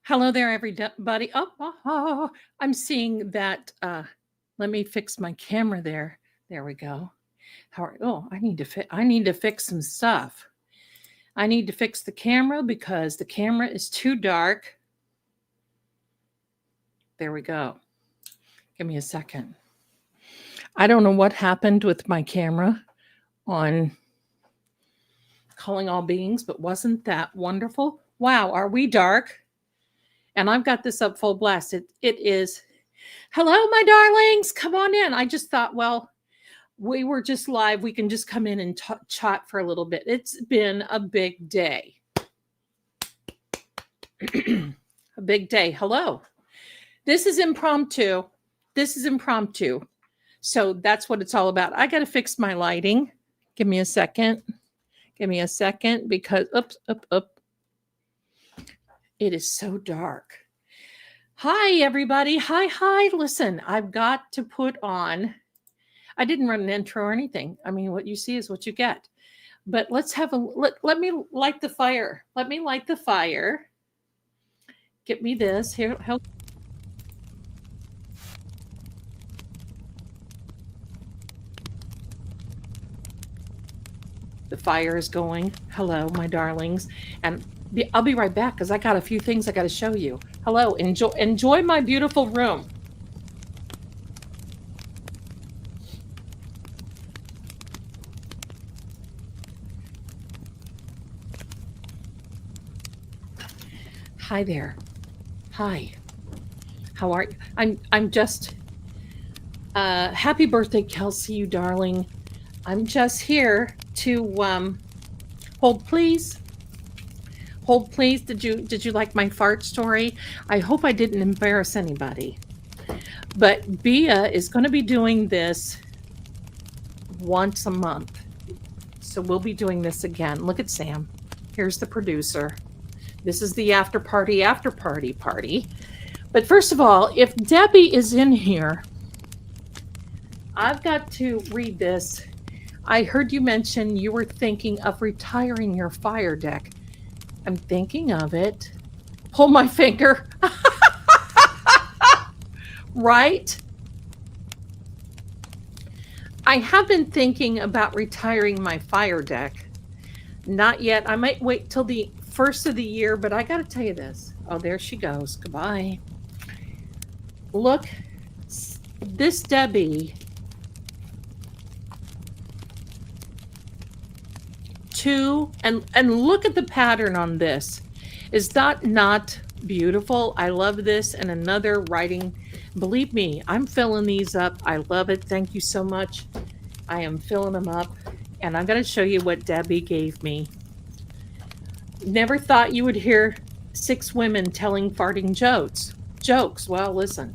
Hello there, everybody. I'm seeing that. Let me fix my camera there. There we go. I need to fix some stuff. I need to fix the camera because the camera is too dark. There we go. Give me a second. I don't know what happened with my camera on Calling All Beings, but wasn't that wonderful? Wow, are we dark? And I've got this up full blast. It is. Hello, my darlings. Come on in. I just thought, well, we were just live. We can just come in and chat for a little bit. It's been a big day. A big day. Hello. This is impromptu. So that's what it's all about. I got to fix my lighting. Give me a second because, oops. It is so dark. Hi, everybody. Hi. Listen, I've got to put on, I didn't run an intro or anything. I mean, what you see is what you get. But let's have let me light the fire. Let me light the fire. Get me this. Here, help. The fire is going. Hello, my darlings. And I'll be right back because I got a few things I got to show you. Hello, enjoy my beautiful room. Hi there. Hi. How are you? I'm just happy birthday, Kelsey, you darling. I'm just here to hold please. Hold please. Did you like my fart story? I hope I didn't embarrass anybody. But Bia is going to be doing this once a month. So we'll be doing this again. Look at Sam. Here's the producer. This is the after party. But first of all, if Debbie is in here, I've got to read this. I heard you mention you were thinking of retiring your fire deck. I'm thinking of it. Pull my finger. Right? I have been thinking about retiring my fire deck. Not yet. I might wait till the first of the year, but I got to tell you this. Oh, there she goes. Goodbye. Look, this Debbie. And look at the pattern on this. Is that not beautiful? I love this. And another writing. Believe me, I'm filling these up. I love it. Thank you so much. I am filling them up. And I'm going to show you what Debbie gave me. Never thought you would hear 6 women telling farting jokes. Well, listen.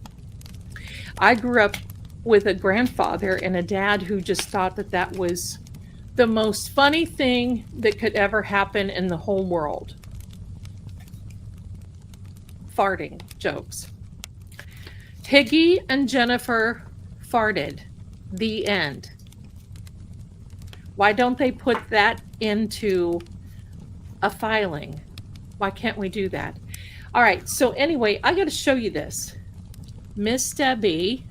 I grew up with a grandfather and a dad who just thought that was the most funny thing that could ever happen in the whole world. Farting jokes. Higgy and Jennifer farted. The end. Why don't they put that into a filing? Why can't we do that? All right, so anyway, I got to show you this. Miss Debbie,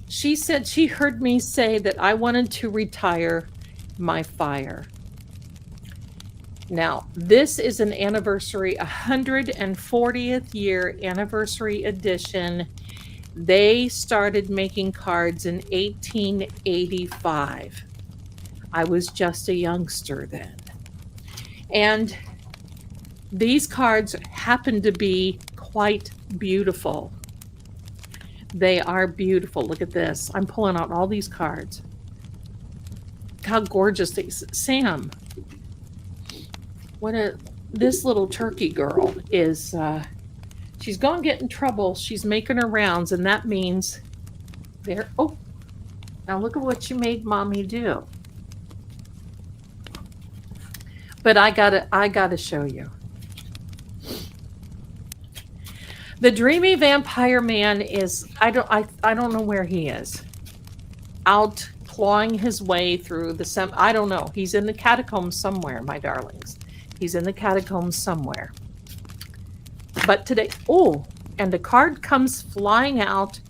she said she heard me say that I wanted to retire my fire. Now, this is an anniversary, 140th year anniversary edition. They started making cards in 1885. I was just a youngster then. And these cards happen to be quite beautiful. They are beautiful. Look at this. I'm pulling out all these cards. Look how gorgeous these. Sam, this little turkey girl is, she's going to get in trouble. She's making her rounds, and that means there. Oh, now look at what you made mommy do. But I gotta show you. The dreamy vampire man is, I don't know where he is. Out clawing his way through I don't know. He's in the catacombs somewhere, my darlings. He's in the catacombs somewhere. But today, oh, and the card comes flying out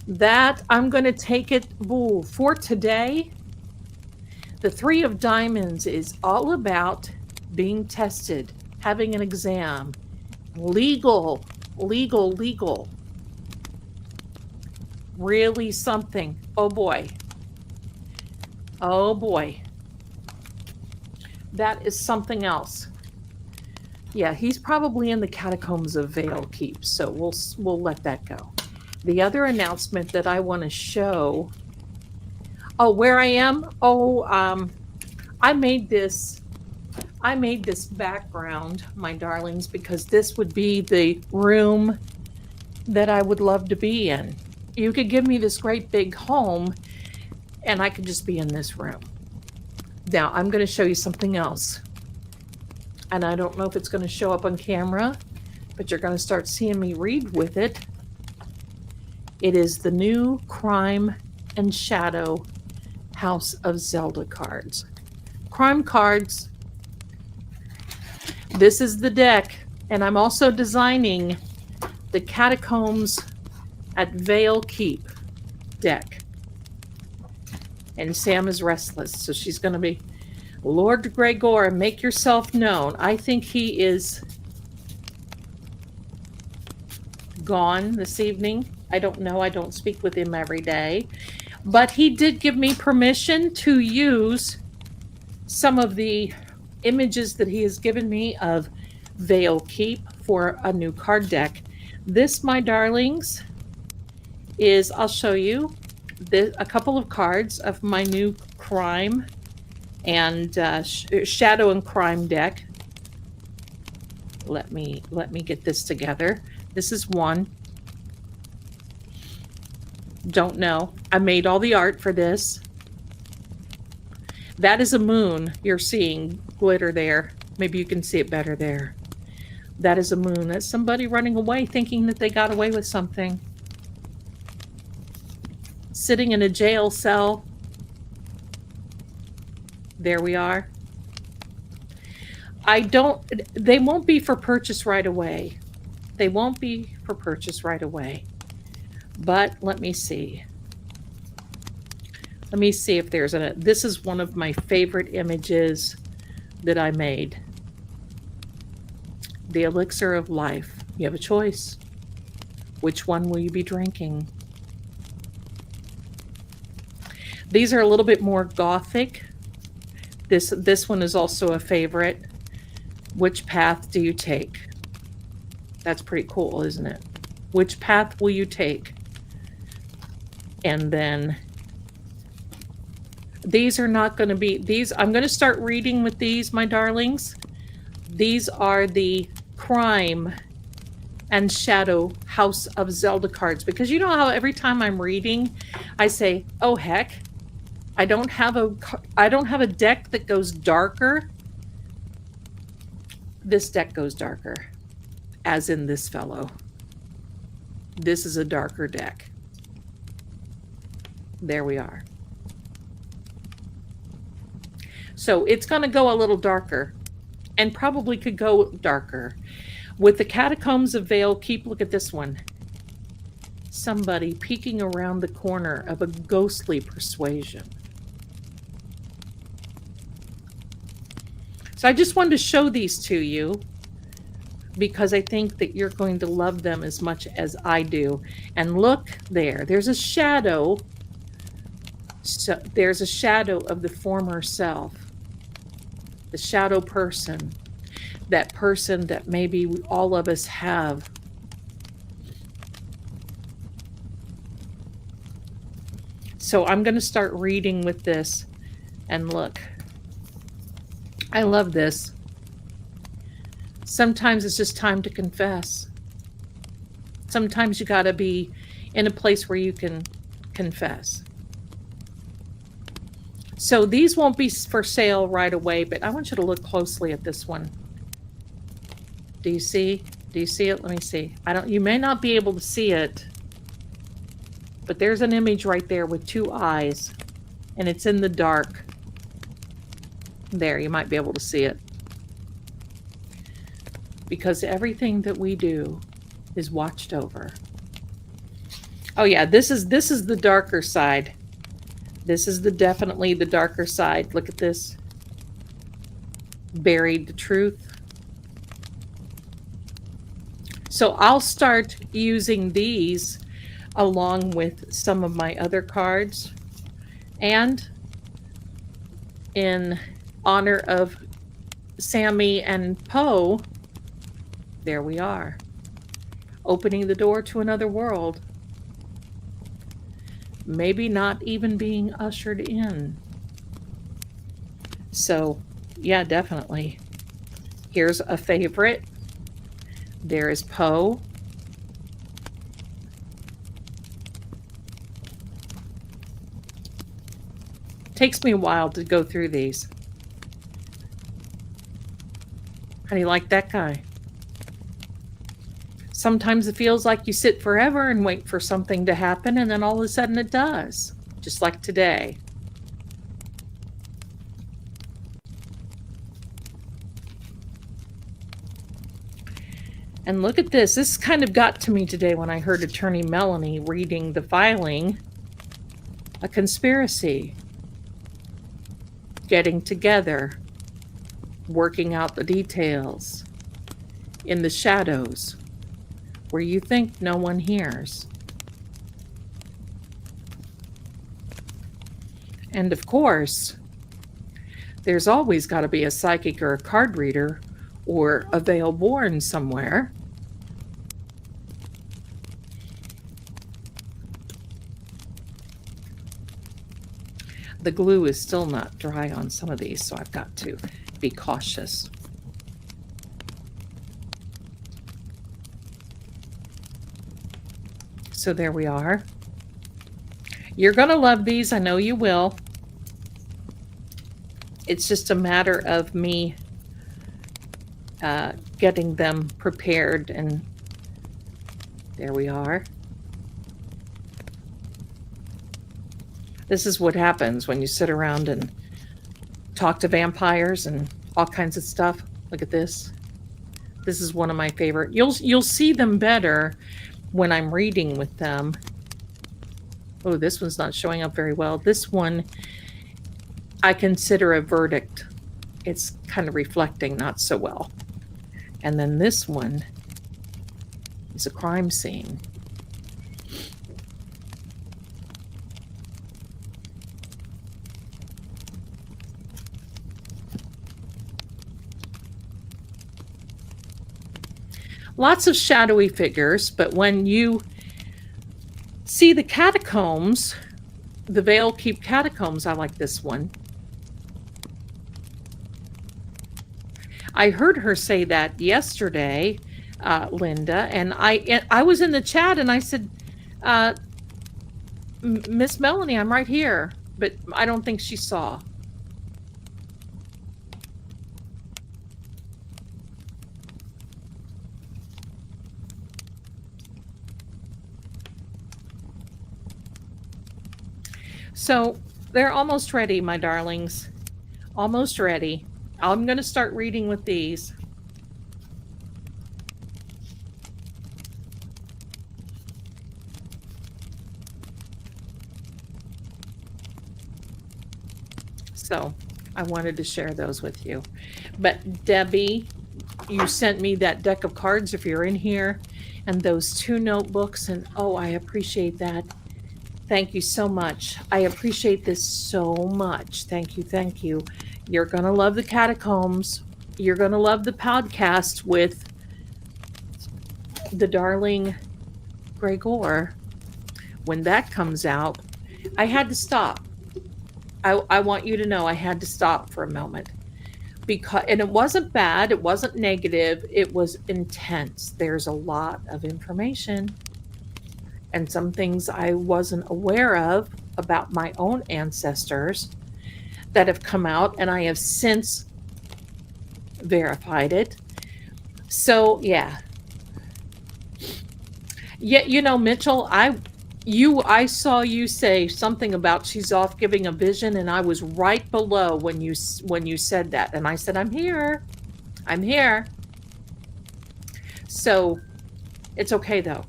that I'm going to take it. Ooh, for today, the Three of Diamonds is all about being tested, having an exam, legal, legal. Really something. Oh boy. Oh boy. That is something else. Yeah, he's probably in the catacombs of Vale Keep, so we'll let that go. The other announcement that I want to show. Oh, where I am? Oh, I made this background, my darlings, because this would be the room that I would love to be in. You could give me this great big home and I could just be in this room. Now, I'm going to show you something else. And I don't know if it's going to show up on camera, but you're going to start seeing me read with it. It is the new Crime and Shadow House of Zelda cards. Crime cards. This is the deck. And I'm also designing the Catacombs at Vale Keep deck. And Sam is restless, so she's going to be, Lord Gregor, make yourself known. I think he is gone this evening. I don't know. I don't speak with him every day. But he did give me permission to use some of the images that he has given me of Vale Keep for a new card deck. This, my darlings, is, I'll show you a couple of cards of my new crime and shadow and crime deck. Let me get this together. This is one. Don't know. I made all the art for this. That is a moon you're seeing glitter there. Maybe you can see it better there. That is a moon. That's somebody running away thinking that they got away with something. Sitting in a jail cell. There we are. They won't be for purchase right away. They won't be for purchase right away. But let me see. Let me see if there's this is one of my favorite images that I made. The elixir of life. You have a choice. Which one will you be drinking? These are a little bit more gothic. This one is also a favorite. Which path do you take? That's pretty cool, isn't it? Which path will you take? And then these are not going to be these. I'm going to start reading with these, my darlings. These are the Crime and Shadow House of Zelda cards, because you know how every time I'm reading, I say, "Oh heck, I don't have a deck that goes darker." This deck goes darker, as in this fellow. This is a darker deck. There we are. So it's going to go a little darker, and probably could go darker. With the Catacombs of Vale Keep, look at this one. Somebody peeking around the corner of a ghostly persuasion. So I just wanted to show these to you because I think that you're going to love them as much as I do. And look there, there's a shadow. So there's a shadow of the former self. The shadow person. That person that maybe all of us have. So I'm going to start reading with this. And look. I love this. Sometimes it's just time to confess. Sometimes you got to be in a place where you can confess. So these won't be for sale right away, but I want you to look closely at this one. Do you see? Do you see it? Let me see. You may not be able to see it, but there's an image right there with two eyes, and it's in the dark. There, you might be able to see it. because everything that we do is watched over. Oh yeah, this is the darker side. This is definitely the darker side. Look at this. Buried the truth. So I'll start using these along with some of my other cards. And in honor of Sammy and Poe, there we are, opening the door to another world. Maybe not even being ushered in. So, yeah, definitely. Here's a favorite. There is Poe. Takes me a while to go through these. How do you like that guy? Sometimes it feels like you sit forever and wait for something to happen, and then all of a sudden it does, just like today. And look at this. This kind of got to me today when I heard Attorney Melanie reading the filing. A conspiracy. Getting together. Working out the details. In the shadows. Where you think no one hears. And of course, there's always got to be a psychic or a card reader or a veil born somewhere. The glue is still not dry on some of these, so I've got to be cautious. So there we are. You're going to love these. I know you will. It's just a matter of me getting them prepared, and there we are. This is what happens when you sit around and talk to vampires and all kinds of stuff. Look at this. This is one of my favorite. You'll see them better when I'm reading with them. Oh, this one's not showing up very well. This one I consider a verdict. It's kind of reflecting not so well. And then this one is a crime scene. Lots of shadowy figures, but when you see the catacombs, the Veil Keep catacombs, I like this one. I heard her say that yesterday, Linda, and I was in the chat and I said, Miss Melanie, I'm right here, but I don't think she saw. So they're almost ready, my darlings. Almost ready. I'm going to start reading with these. So I wanted to share those with you. But Debbie, you sent me that deck of cards if you're in here, and those 2 notebooks, and oh, I appreciate that. Thank you so much. I appreciate this so much. Thank you. Thank you. You're going to love the catacombs. You're going to love the podcast with the darling Gregor. When that comes out, I had to stop. I want you to know I had to stop for a moment. And it wasn't bad. It wasn't negative. It was intense. There's a lot of information. And some things I wasn't aware of about my own ancestors that have come out, and I have since verified it. So yeah. You know, Mitchell, I saw you say something about she's off giving a vision, and I was right below when you said that, and I said, I'm here. So it's okay though.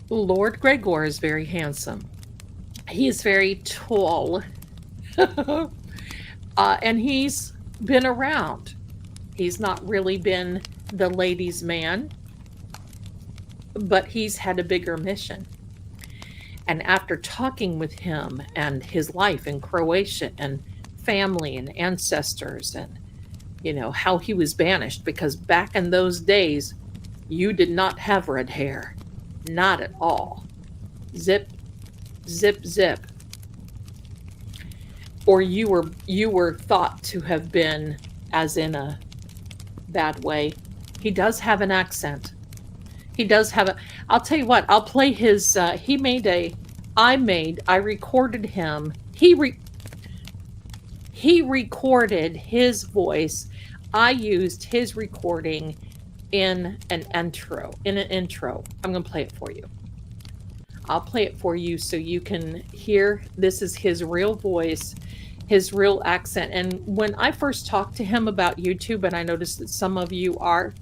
Lord Gregor is very handsome. He is very tall. And he's been around. He's not really been the ladies' man, but he's had a bigger mission. And after talking with him and his life in Croatia and family and ancestors and how he was banished, because back in those days you did not have red hair, not at all. Zip, zip, zip. Or you were thought to have been, as in a bad way. He does have an accent. He does have a. I'll tell you what. I'll play his. He made a. I recorded him. He recorded his voice. I used his recording in an intro. I'm going to play it for you. I'll play it for you so you can hear. This is his real voice, his real accent. And when I first talked to him about YouTube, and I noticed that some of you are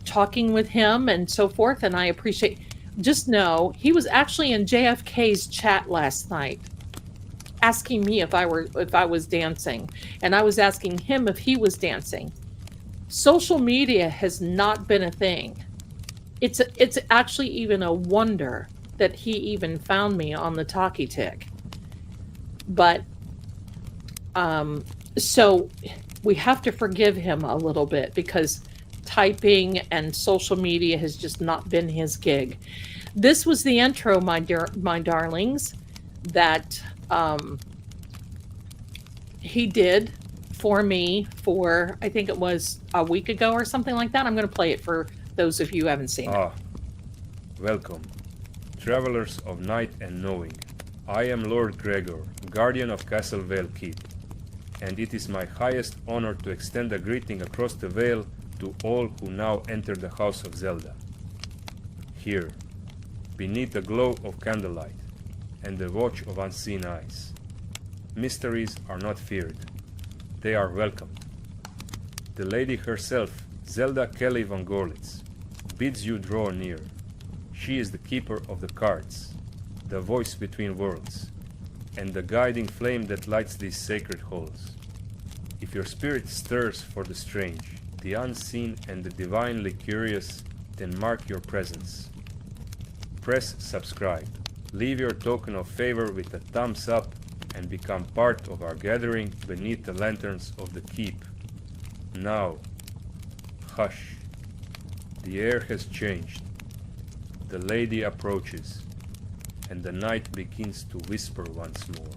talking with him and so forth, and I appreciate. Just know he was actually in JFK's chat last night, asking me if I was dancing, and I was asking him if he was dancing. Social media has not been a thing. It's actually even a wonder that he even found me on the Talkie Tick. But so we have to forgive him a little bit, because typing and social media has just not been his gig. This was the intro, my darlings, that he did for me for, I think it was a week ago or something like that. I'm going to play it for those of you who haven't seen it. Welcome, travelers of night and knowing. I am Lord Gregor, guardian of Castle Vale Keep, and it is my highest honor to extend a greeting across the Vale to all who now enter the house of Zelda. Here, beneath the glow of candlelight and the watch of unseen eyes, mysteries are not feared, they are welcomed. The lady herself, Zelda Kelly von Gorlitz, bids you draw near. She is the keeper of the cards, the voice between worlds, and the guiding flame that lights these sacred halls. If your spirit stirs for the strange, the unseen and the divinely curious, then mark your presence. Press subscribe, leave your token of favor with a thumbs up, and become part of our gathering beneath the lanterns of the keep. Now, hush. The air has changed. The lady approaches, and the night begins to whisper once more.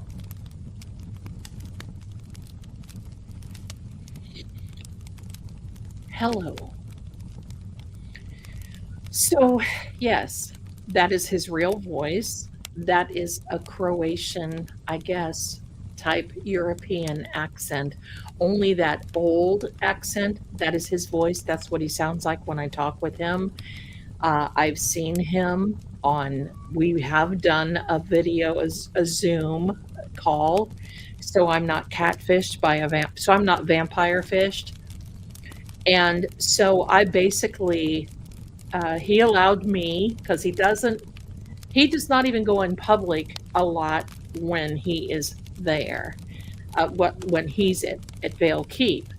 Hello. So, yes, that is his real voice. That is a Croatian, I guess, type European accent. Only that old accent, that is his voice. That's what he sounds like when I talk with him. I've seen him we have done a video, a Zoom call. So I'm not catfished by so I'm not vampire fished. And so I basically, he allowed me, because he does not even go in public a lot when he is there, when he's at Vale Keep.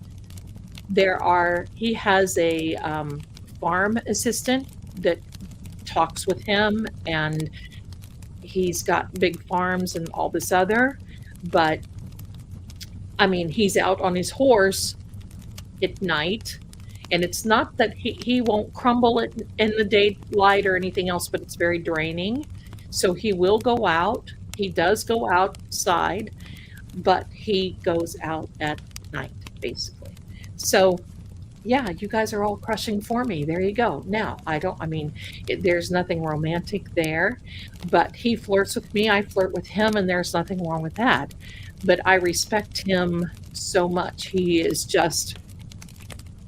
He has a farm assistant that talks with him, and he's got big farms and all this other, but I mean, he's out on his horse at night, and it's not that he won't crumble it in the daylight or anything else, but it's very draining. So he will go out. He does go outside, but he goes out at night, basically. So yeah, you guys are all crushing for me. There you go. Now, there's nothing romantic there, but he flirts with me. I flirt with him, and there's nothing wrong with that. But I respect him so much. He is just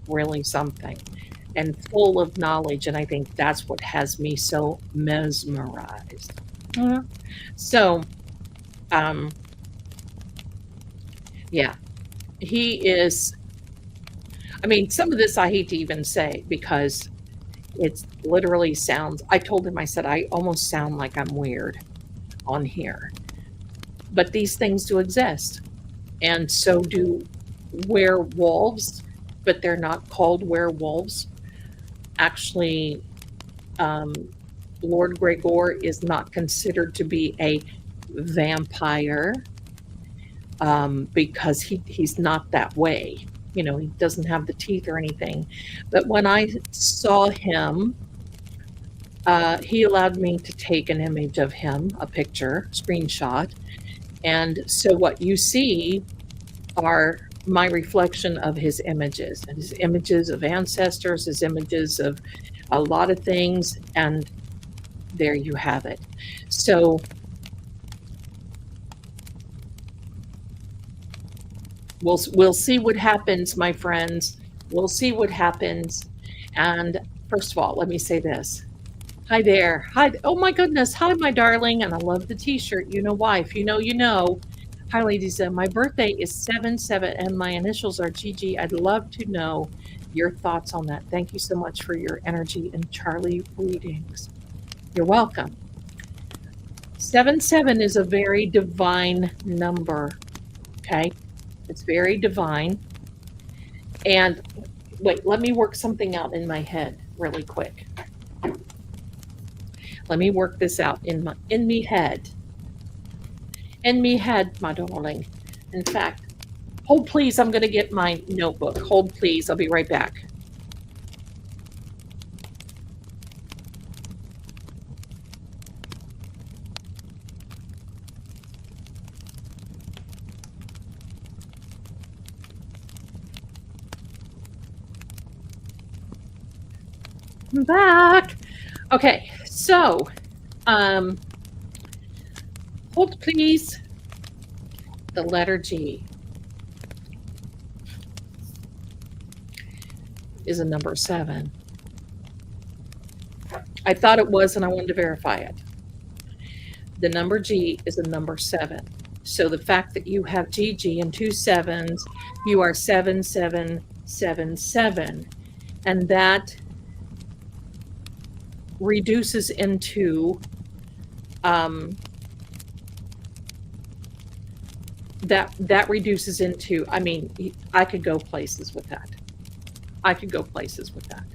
really something and full of knowledge. And I think that's what has me so mesmerized. So, yeah. he is, I mean, some of this I hate to even say because it literally sounds, I told him, I said, I almost sound like I'm weird on here. But these things do exist. And so do werewolves, but they're not called werewolves. Actually, um, Lord Gregor is not considered to be a vampire because he's not that way. You know, he doesn't have the teeth or anything. But when I saw him, he allowed me to take an image of him, a picture, screenshot. And so what you see are my reflection of his images of ancestors, his images of a lot of things. And there you have it. So we'll see what happens, my friends. We'll see what happens. And first of all, let me say this. Hi there. Hi. Oh my goodness. Hi, my darling. And I love the t-shirt. You know why. If you know, you know. Hi, ladies. My birthday is 7/7 and my initials are GG. I'd love to know your thoughts on that. Thank you so much for your energy and Charlie readings. You're welcome. 7/7 is a very divine number. Okay. It's very divine. And wait, let me work something out in my head really quick. Let me work this out in me head. In me head, my darling. In fact, hold please, I'm going to get my notebook. Hold please, I'll be right back. I'm back. Okay, so hold please. The letter G is a number 7. I thought it was, and I wanted to verify it. The number G is a number 7. So the fact that you have GG and 2 7s, you are 7777, and that reduces into that reduces into, I mean, I could go places with that. I could go places with that.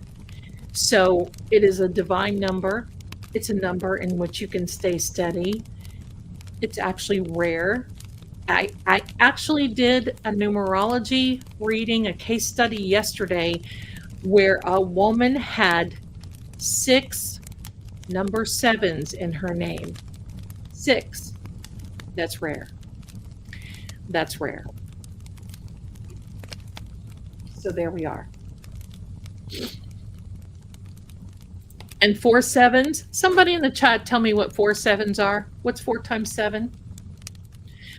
So it is a divine number. It's a number in which you can stay steady. It's actually rare. I actually did a numerology reading, a case study yesterday where a woman had 6 number 7s in her name. 6. That's rare. That's rare. So there we are. And 4 7s. Somebody in the chat tell me what 4 7s are. What's 4 times 7?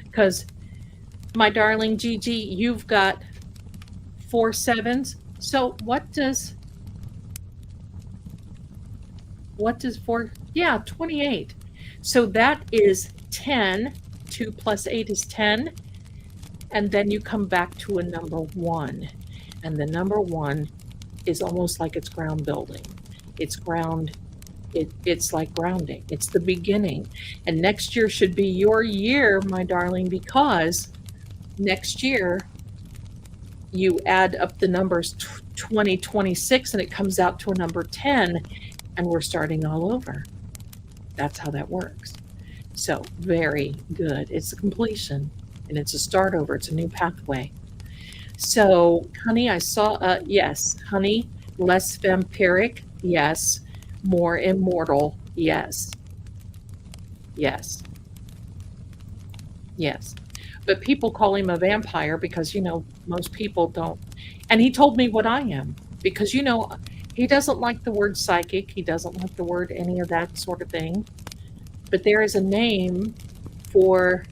Because my darling Gigi, you've got 4 7s. So what does 4? Yeah, 28. So that is 10. 2 plus 8 is 10. And then you come back to a number 1. And the number 1 is almost like it's ground building. It's ground. It's like grounding. It's the beginning. And next year should be your year, my darling, because next year you add up the numbers 20, 26, and it comes out to a number 10, and we're starting all over. That's how that works. So very good. It's a completion, and it's a start over. It's a new pathway. So, honey, I saw, yes, honey, less vampiric, yes. More immortal, yes. Yes. Yes. But people call him a vampire because, you know, most people don't. And he told me what I am because, you know, he doesn't like the word psychic. He doesn't like the word any of that sort of thing. But there is a name for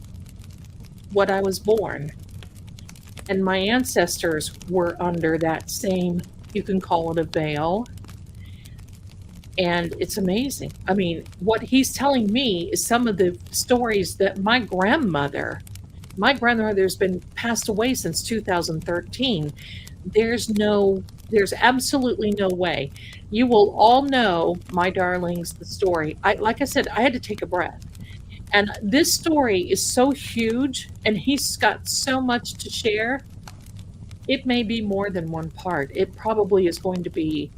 what I was born. And my ancestors were under that same, you can call it a veil. And it's amazing. I mean, what he's telling me is some of the stories that my grandmother My grandmother's been passed away since 2013. There's absolutely no way. You will all know, my darlings, the story. Like I said, I had to take a breath. And this story is so huge and he's got so much to share. It may be more than one part. It probably is going to be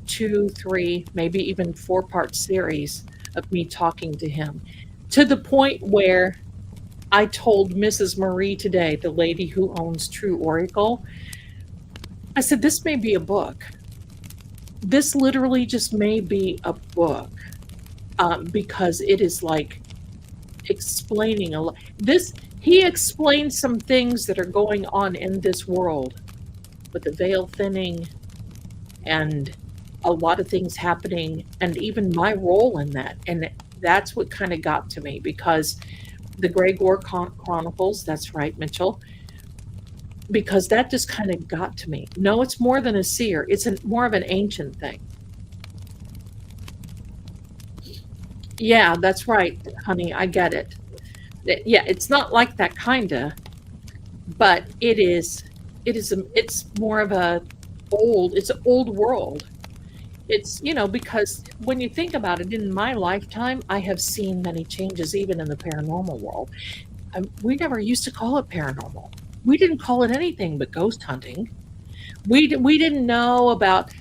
two, three, maybe even four-part series of me talking to him, to the point where I told Mrs. Marie today, the lady who owns True Oracle, I said, this may be a book. This literally just may be a book, because it is like explaining a lot. He explains some things that are going on in this world with the veil thinning and a lot of things happening, and even my role in that. And that's what kind of got to me, because the Grey Gore Chronicles, that's right, Mitchell, because that just kind of got to me. No, it's more than a seer. It's more of an ancient thing. Yeah, that's right, honey. I get it. Yeah, it's not like that kinda, but it is. It's more of a old. It's an old world. It's, because when you think about it, in my lifetime, I have seen many changes, even in the paranormal world. We never used to call it paranormal. We didn't call it anything but ghost hunting. We didn't know about,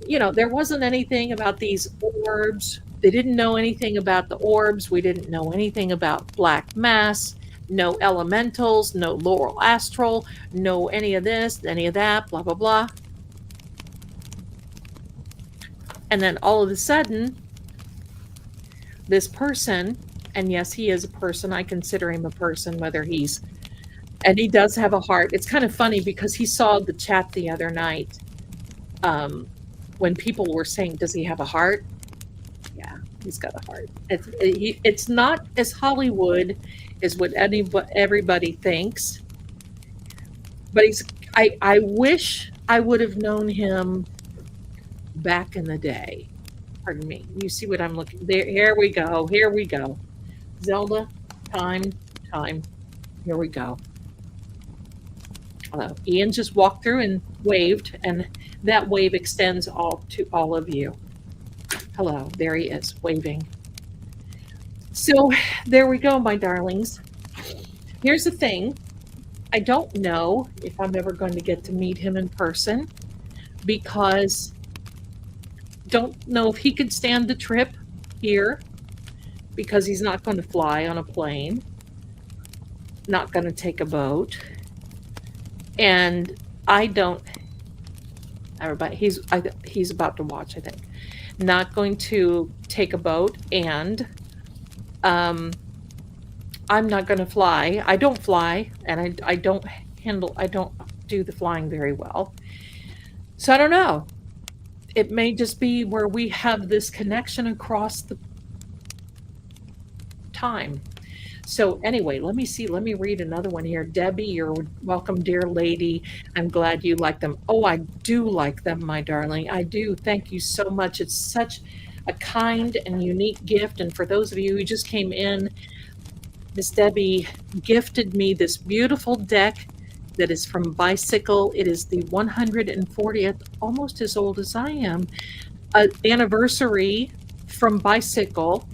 there wasn't anything about these orbs. They didn't know anything about the orbs. We didn't know anything about black mass, no elementals, no lower astral, no any of this, any of that, blah, blah, blah. And then all of a sudden, this person, and yes, he is a person. I consider him a person, and he does have a heart. It's kind of funny because he saw the chat the other night, when people were saying, does he have a heart? Yeah, he's got a heart. It's not as Hollywood as what everybody thinks, but I wish I would have known him back in the day. Pardon me. You see what I'm looking there? Here we go. Here we go. Zelda, time. Here we go. Ian just walked through and waved, and that wave extends to all of you. Hello, there he is, waving. So there we go, my darlings. Here's the thing. I don't know if I'm ever going to get to meet him in person, because don't know if he could stand the trip here, because he's not going to fly on a plane, not going to take a boat. And I don't, everybody, he's about to watch, I think. Not going to take a boat, and I'm not going to fly. I don't fly, and I don't do the flying very well. So I don't know. It may just be where we have this connection across the time. So anyway, let me read another one here. Debbie, you're welcome, dear lady. I'm glad you like them. Oh, I do like them, my darling. I do. Thank you so much. It's such a kind and unique gift. And for those of you who just came in, Miss Debbie gifted me this beautiful deck that is from Bicycle. It is the 140th, almost as old as I am, anniversary from Bicycle.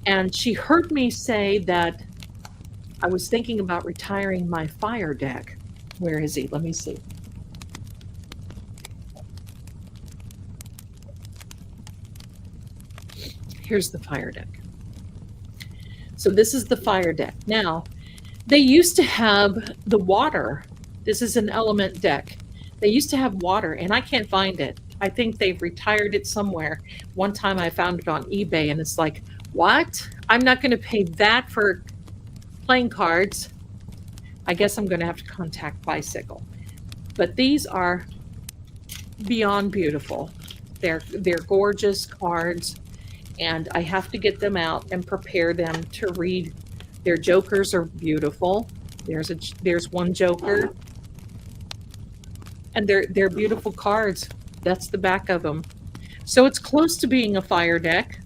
And she heard me say that I was thinking about retiring my fire deck. Where is he? Let me see. Here's the fire deck. So this is the fire deck. Now, they used to have the water. This is an element deck. They used to have water, and I can't find it. I think they've retired it somewhere. One time I found it on eBay, and it's like, what? I'm not going to pay that for playing cards. I guess I'm going to have to contact Bicycle. But these are beyond beautiful. They're gorgeous cards, and I have to get them out and prepare them to read. Their jokers are beautiful. There's one joker, and they're beautiful cards. That's the back of them. So it's close to being a fire deck.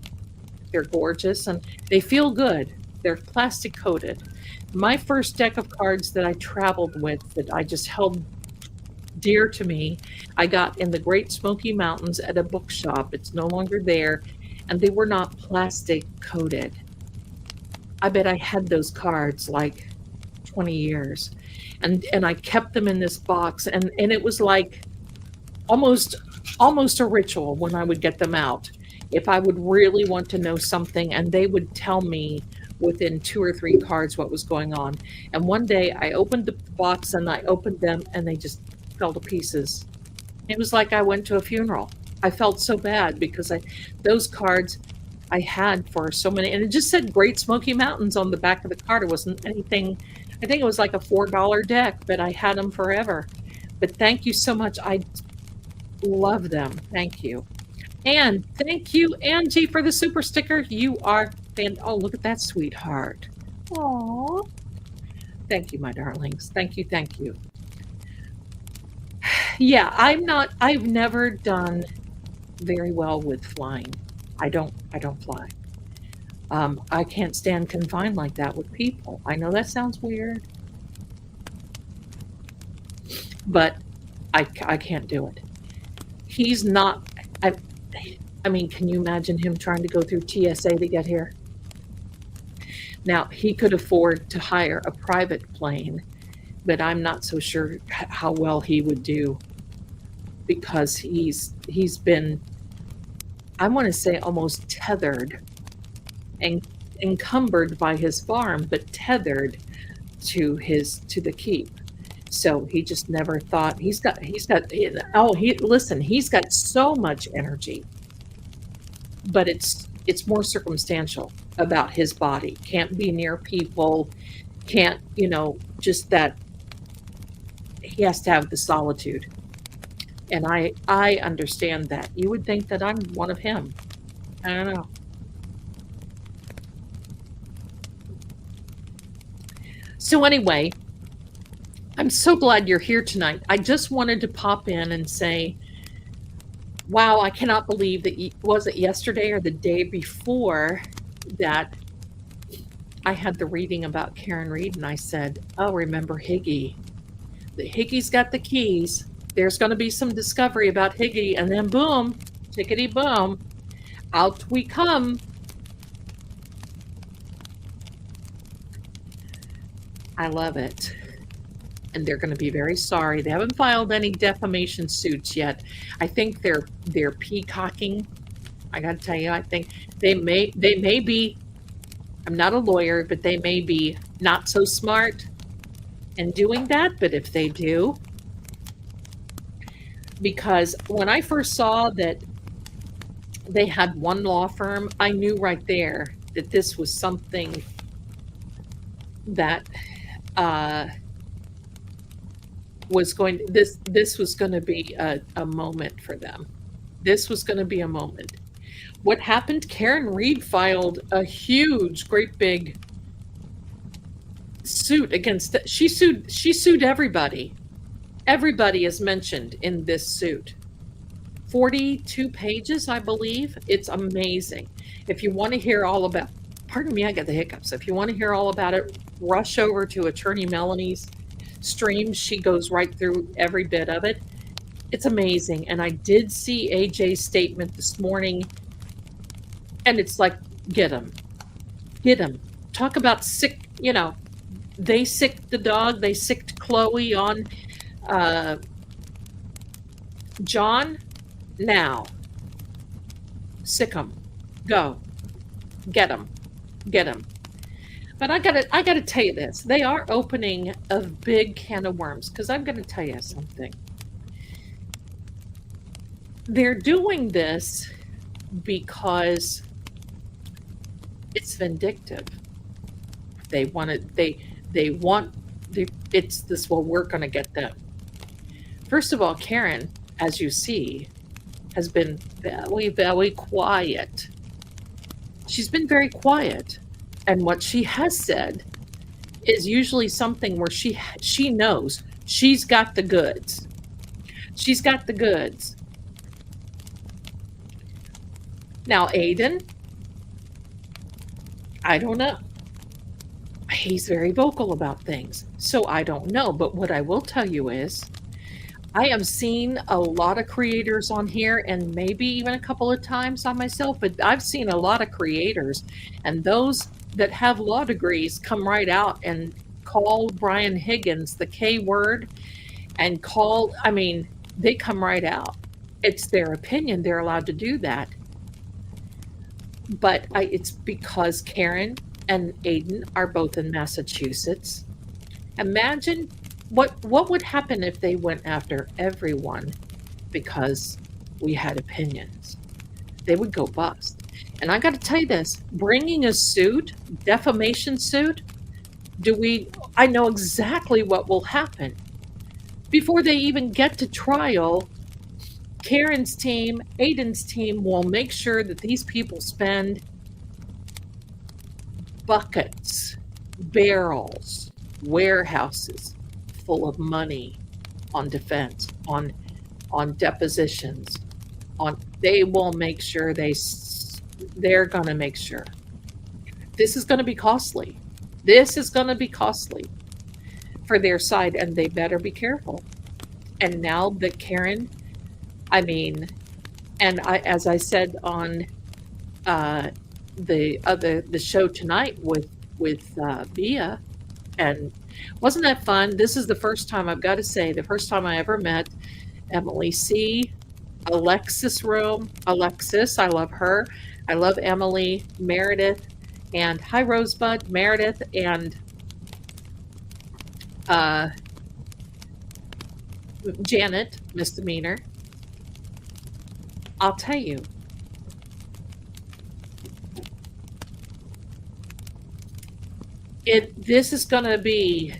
They're gorgeous and they feel good. They're plastic coated. My first deck of cards that I traveled with, that I just held dear to me, I got in the Great Smoky Mountains at a bookshop. It's no longer there, and they were not plastic coated. I bet I had those cards like 20 years. And I kept them in this box, and it was like almost almost a ritual when I would get them out. If I would really want to know something, and they would tell me within 2 or 3 cards what was going on. And one day I opened the box and I opened them and they just fell to pieces. It was like I went to a funeral. I felt so bad because those cards I had for so many, and it just said Great Smoky Mountains on the back of the card. It wasn't anything. I think it was like a $4 deck, but I had them forever. But thank you so much. I love them. Thank you. And thank you, Angie, for the super sticker. You are oh, look at that sweetheart. Aw. Thank you, my darlings. Thank you, thank you. Yeah, I've never done very well with flying. I don't fly. I can't stand confined like that with people. I know that sounds weird, but I can't do it. He's not, I mean, can you imagine him trying to go through TSA to get here? Now, he could afford to hire a private plane, but I'm not so sure how well he would do, because he's been, I want to say, almost tethered and encumbered by his farm, but tethered to the keep. So he just never thought he's got listen, he's got so much energy, but it's more circumstantial about his body. Can't be near people, can't, just that he has to have the solitude. And I understand that. You would think that I'm one of him. I don't know. So anyway, I'm so glad you're here tonight. I just wanted to pop in and say, wow, I cannot believe that, was it yesterday or the day before, that I had the reading about Karen Reed, and I said, oh, remember Higgy. Higgy's got the keys. There's going to be some discovery about Higgy, and then boom, tickety boom, out we come. I love it. And they're going to be very sorry. They haven't filed any defamation suits yet. I think they're peacocking. I got to tell you, I think they may be, I'm not a lawyer, but they may be not so smart in doing that. But if they do, because when I first saw that they had one law firm, I knew right there that this was something that was going, this was going to be a moment for them. This was going to be a moment. What happened? Karen Reed filed a huge, great big suit against, she sued everybody. Everybody is mentioned in this suit. 42 pages, I believe. It's amazing. If you want to hear all about, pardon me, I got the hiccups. If you want to hear all about it, rush over to Attorney Melanie's stream. She goes right through every bit of it. It's amazing. And I did see AJ's statement this morning, and it's like, get him. Talk about sick, they sicked the dog, they sicked Chloe on John. Now, sick him. Go. Get him. But I gotta tell you this. They are opening a big can of worms, because I'm gonna tell you something. They're doing this because it's vindictive. It's this, well, we're gonna get them. First of all, Karen, as you see, has been very, very quiet. She's been very quiet. And what she has said is usually something where she knows she's got the goods. She's got the goods. Now, Aiden, I don't know. He's very vocal about things. So I don't know. But what I will tell you is I have seen a lot of creators on here and maybe even a couple of times on myself, but I've seen a lot of creators, and those that have law degrees come right out and call Brian Higgins the K word and I mean, they come right out. It's their opinion. They're allowed to do that. But it's because Karen and Aiden are both in Massachusetts. Imagine what would happen if they went after everyone because we had opinions. They would go bust. And I got to tell you this, bringing a suit, defamation suit, I know exactly what will happen. Before they even get to trial, Karen's team, Aiden's team will make sure that these people spend buckets, barrels, warehouses full of money on defense, on depositions, they will make sure they're going to make sure. This is going to be costly. This is going to be costly for their side, and they better be careful. And now that Karen, I mean, and as I said on the show tonight with Bia, and wasn't that fun? This is the first time, I've got to say, the first time I ever met Emily C. Alexis Rome. Alexis, I love her. I love Emily, Meredith, and hi Rosebud, Meredith, and Janet, misdemeanor. I'll tell you, this is going to be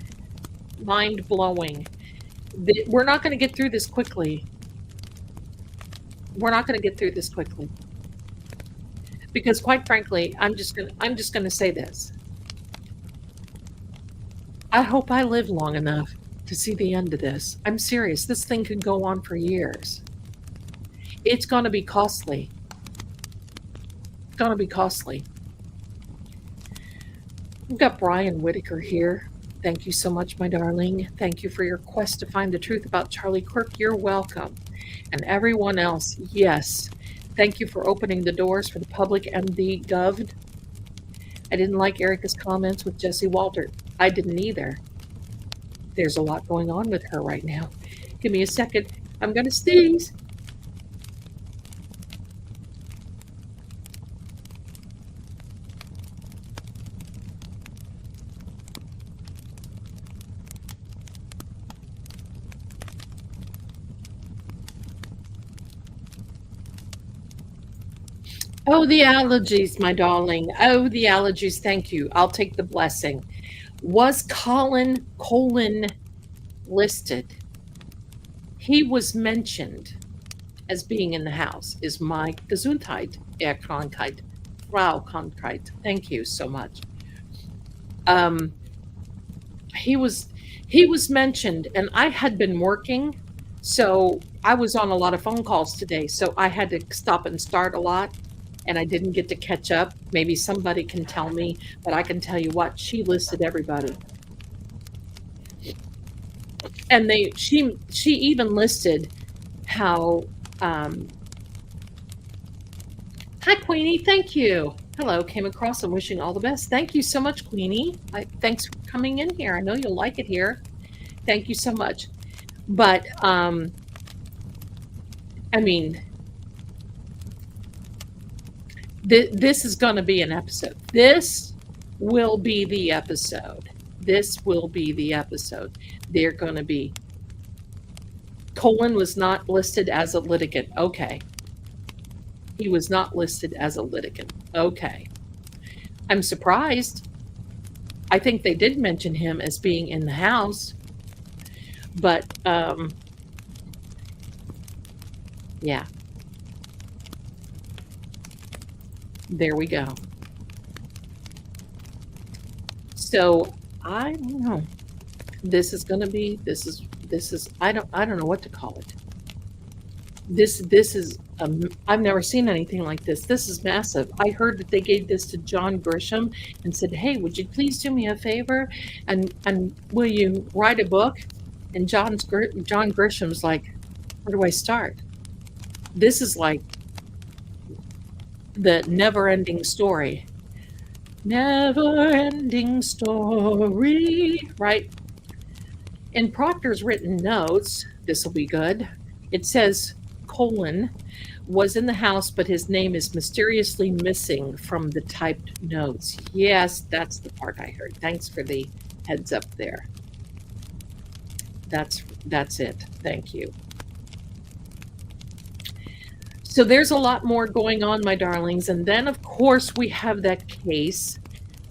mind-blowing. We're not going to get through this quickly. We're not going to get through this quickly. Because quite frankly, I'm just going to say this. I hope I live long enough to see the end of this. I'm serious. This thing could go on for years. It's going to be costly. It's going to be costly. We've got Brian Whitaker here. Thank you so much, my darling. Thank you for your quest to find the truth about Charlie Kirk. You're welcome. And everyone else, yes. Thank you for opening the doors for the public and the governed. I didn't like Erica's comments with Jesse Walter. I didn't either. There's a lot going on with her right now. Give me a second. I'm going to sneeze. Oh, the allergies, my darling. Oh, the allergies. Thank you. I'll take the blessing. Was Colin listed? He was mentioned as being in the house. Is my Gesundheit, Krankheit, Frau Krankheit. Thank you so much. He was mentioned, and I had been working, so I was on a lot of phone calls today, so I had to stop and start a lot. And I didn't get to catch up. Maybe somebody can tell me, but I can tell you what, she listed everybody. And she even listed how, hi Queenie, thank you. Hello, came across, I'm wishing all the best. Thank you so much, Queenie. Thanks for coming in here. I know you'll like it here. Thank you so much. But, I mean, this is going to be an episode. This will be the episode. This will be the episode. They're going to be. Colin was not listed as a litigant. Okay. He was not listed as a litigant. Okay. I'm surprised. I think they did mention him as being in the house. But, yeah. There we go. So I don't know. This is going to be. This is. I don't know what to call it. This is I've never seen anything like this. This is massive. I heard that they gave this to John Grisham and said, "Hey, would you please do me a favor and will you write a book?" And John Grisham's like, "Where do I start?" This is like the never-ending story. Never-ending story, right? In Proctor's written notes, this will be good. It says, colon, was in the house, but his name is mysteriously missing from the typed notes. Yes, that's the part I heard. Thanks for the heads up there. That's it. Thank you. So there's a lot more going on, my darlings. And then, of course, we have that case,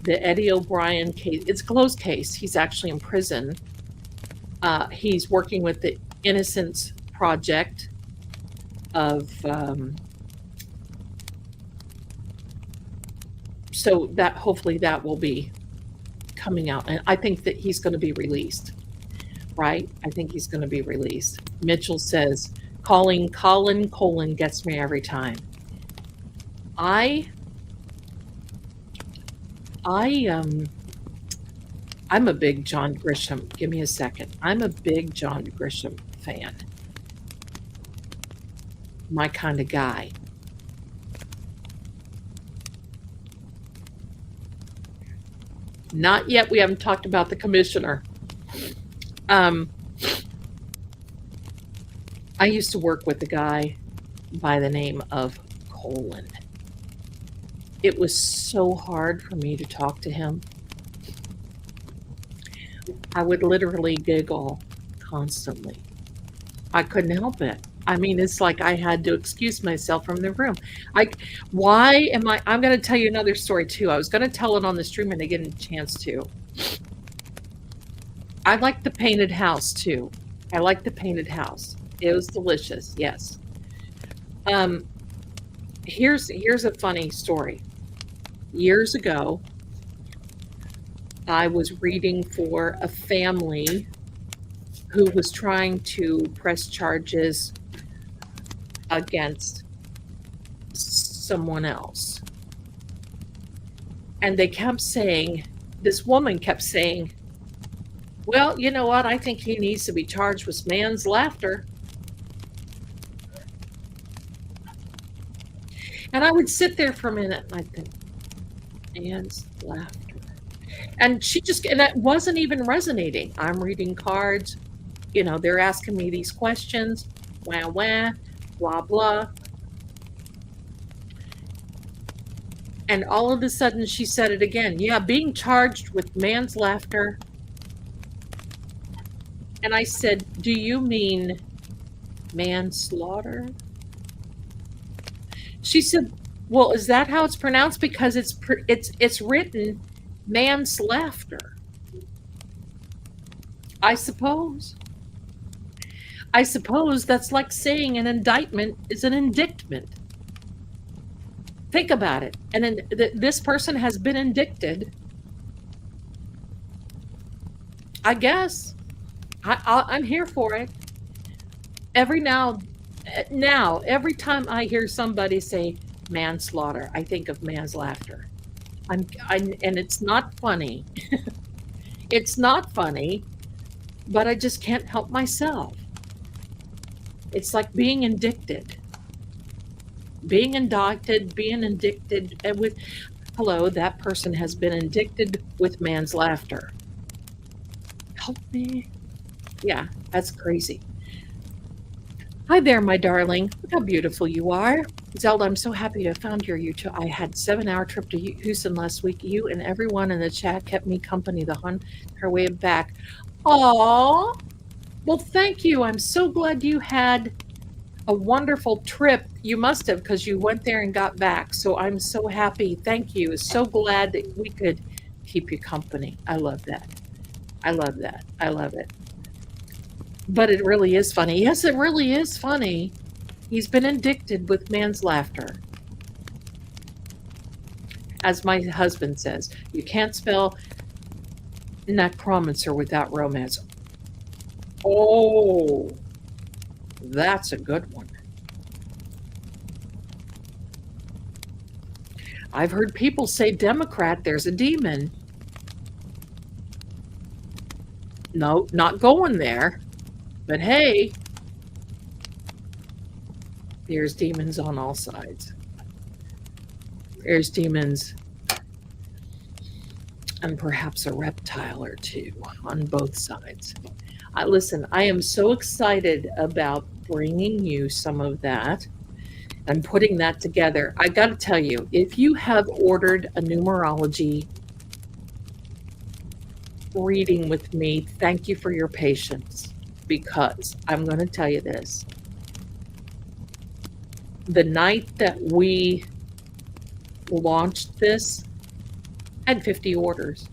the Eddie O'Brien case. It's a closed case. He's actually in prison. He's working with the Innocence Project of, so that hopefully that will be coming out. And I think that he's going to be released, right? I think he's going to be released. Mitchell says, calling Colin colon gets me every time. I'm a big John Grisham. Give me a second. I'm a big John Grisham fan. My kind of guy. Not yet. We haven't talked about the commissioner. I used to work with a guy by the name of Colin. It was so hard for me to talk to him. I would literally giggle constantly. I couldn't help it. I mean, it's like I had to excuse myself from the room. I'm going to tell you another story too. I was going to tell it on the stream and I didn't get a chance to. I like the painted house too. I like the painted house. It was delicious. Yes. Here's a funny story. Years ago, I was reading for a family who was trying to press charges against someone else. And they kept saying, this woman kept saying, well, you know what? I think he needs to be charged with manslaughter. And I would sit there for a minute and I'd think, manslaughter. And that wasn't even resonating. I'm reading cards, they're asking me these questions, wah, wah, blah, blah. And all of a sudden she said it again. Yeah, being charged with manslaughter. And I said, do you mean manslaughter? She said, well, is that how it's pronounced? Because it's written manslaughter. I suppose that's like saying an indictment is an indictment. Think about it. And then this person has been indicted. I guess I'm here for it. Every time I hear somebody say manslaughter, I think of manslaughter. And it's not funny. It's not funny, but I just can't help myself. It's like being indicted. Being indicted with, hello, that person has been indicted with manslaughter. Help me. Yeah, that's crazy. Hi there, my darling. Look how beautiful you are. Zelda, I'm so happy to have found your YouTube. I had a 7-hour trip to Houston last week. You and everyone in the chat kept me company the her way back. Aww. Well, thank you. I'm so glad you had a wonderful trip. You must have, because you went there and got back. So I'm so happy. Thank you. So glad that we could keep you company. I love that. I love that. I love it. But it really is funny. Yes, it really is funny. He's been indicted with manslaughter. As my husband says, you can't spell necromancer without romance. Oh, that's a good one. I've heard people say Democrat, there's a demon. No, not going there. But hey, there's demons on all sides. There's demons and perhaps a reptile or two on both sides. Listen, I am so excited about bringing you some of that and putting that together. I got to tell you, if you have ordered a numerology reading with me, thank you for your patience, because I'm going to tell you this. The night that we launched this, I had 50 orders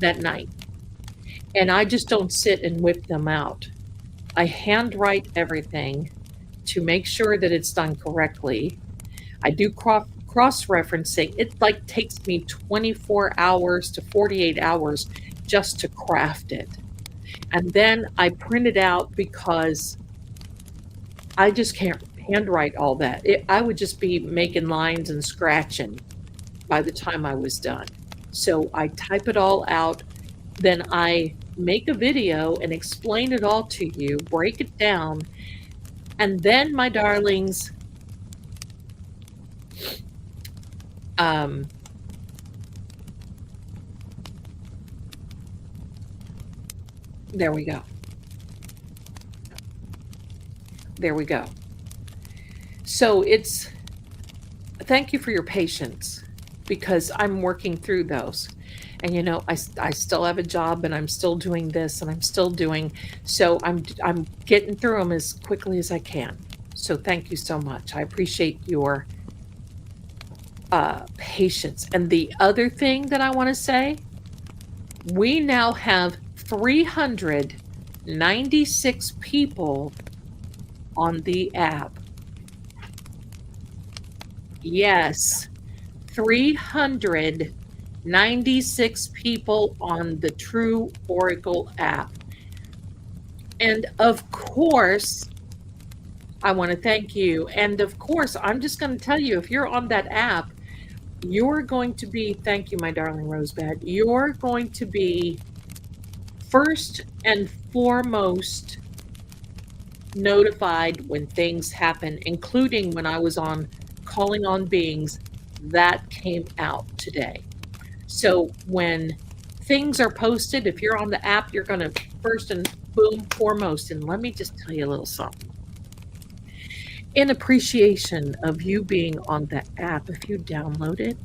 that night. And I just don't sit and whip them out. I handwrite everything to make sure that it's done correctly. I do cross-referencing. It like takes me 24 hours to 48 hours just to craft it. And then I print it out because I just can't handwrite all that. I would just be making lines and scratching by the time I was done. So I type it all out, then I make a video and explain it all to you, break it down, and then, my darlings, there we go. There we go. So thank you for your patience, because I'm working through those. And you know, I still have a job, and I'm still doing this, and I'm still doing, so I'm getting through them as quickly as I can. So thank you so much. I appreciate your patience. And the other thing that I want to say, we now have 396 people on the app. Yes, 396 people on the True Oracle app. And of course, I want to thank you. And of course, I'm just going to tell you, if you're on that app, you're going to be, thank you, my darling Rosebud, you're going to be first and foremost notified when things happen, including when I was on Calling on Beings. That came out today. So when things are posted, if you're on the app, you're going to first and foremost. And let me just tell you a little something. In appreciation of you being on the app, if you download it,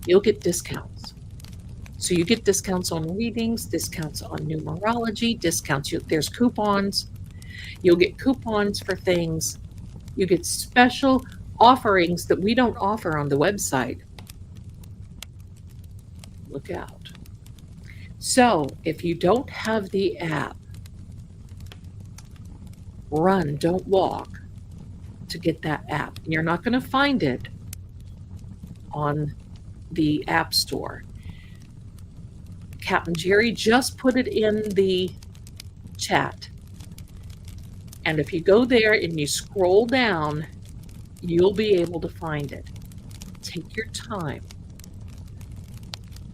you'll get discounts. So you get discounts on readings, discounts on numerology, discounts. There's coupons. You'll get coupons for things. You get special offerings that we don't offer on the website. Look out. So if you don't have the app, run, don't walk to get that app. And you're not going to find it on the App Store. Captain Jerry just put it in the chat. And if you go there and you scroll down, you'll be able to find it. Take your time.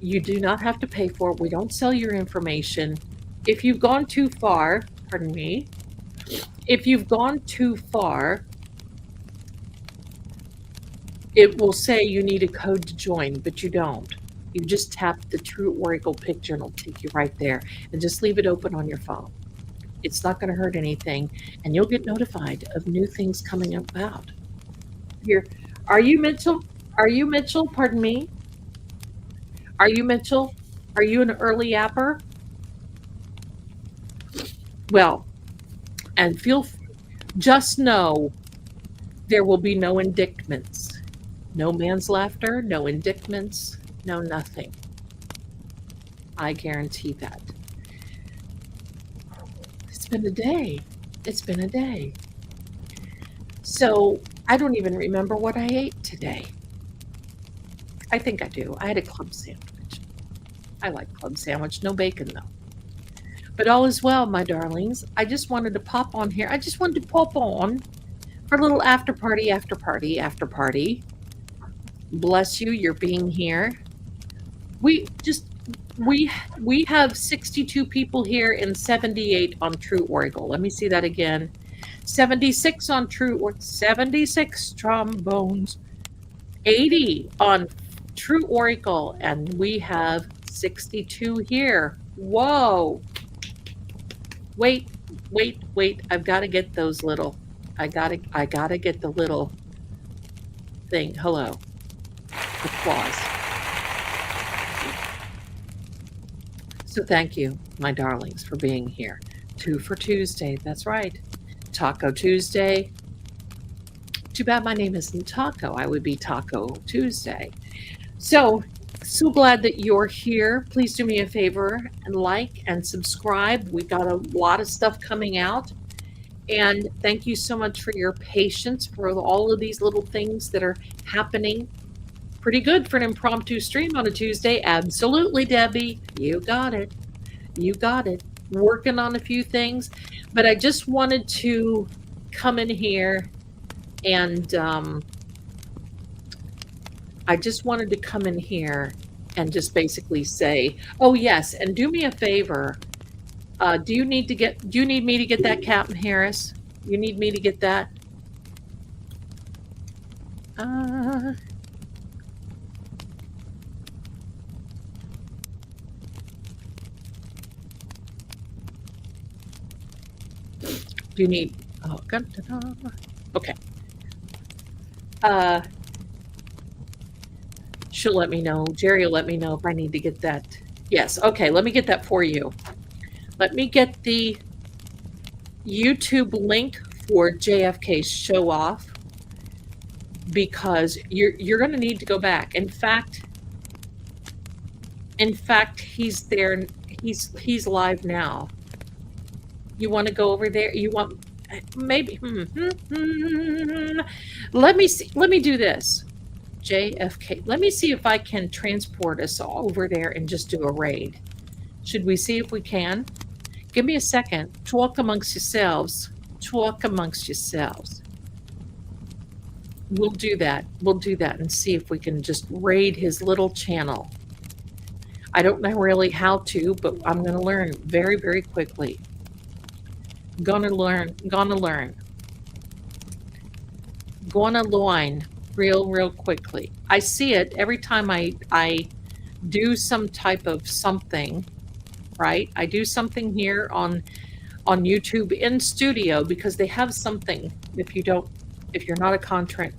You do not have to pay for it. We don't sell your information. If you've gone too far, pardon me, if you've gone too far, it will say you need a code to join, but you don't. You just tap the True Oracle picture and it'll take you right there. And just leave it open on your phone. It's not going to hurt anything, and you'll get notified of new things coming about. Here, are you Mitchell? Are you Mitchell? Pardon me. Are you Mitchell? Are you an early apper? Well, and just know there will be no indictments. No man's laughter, no indictments, no nothing. I guarantee that. It's been a day. It's been a day. So I don't even remember what I ate today. I think I do. I had a club sandwich. I like club sandwich, no bacon though. But all is well, my darlings. I just wanted to pop on here. I just wanted to pop on for a little after party. Bless you. You're being here. We just we we have 62 people here and 78 on True Oracle. Let me see that again. 76 on True or 76 trombones. 80 on True Oracle, and we have 62 here. Whoa. Wait, wait. I've got to get those little. I gotta get the little thing. Hello. Applause. So thank you, my darlings, for being here. 2 for Tuesday. That's right. Taco Tuesday. Too bad my name isn't Taco. I would be Taco Tuesday. So glad that you're here. Please do me a favor and like and subscribe. We got a lot of stuff coming out. And thank you so much for your patience for all of these little things that are happening. Pretty good for an impromptu stream on a Tuesday. Absolutely, Debbie. You got it. You got it. Working on a few things. But I just wanted to come in here and I just wanted to come in here and just basically say, oh yes, and do me a favor. Do you need me to get that, Captain Harris? You need me to get that? Do you need, oh, okay. She'll let me know. Jerry will let me know if I need to get that. Yes, okay, let me get that for you. Let me get the YouTube link for JFK's show off because you're going to need to go back. In fact, he's there. He's live now. You want to go over there? You want maybe? Let me see. Let me do this. JFK. Let me see if I can transport us all over there and just do a raid. Should we see if we can? Give me a second. Talk amongst yourselves. Talk amongst yourselves. We'll do that. We'll do that and see if we can just raid his little channel. I don't know really how to, but I'm going to learn very, very quickly. Gonna learn real quickly. I see it every time I do some type of something, right? I do something here on YouTube in studio because they have something. If you're not a content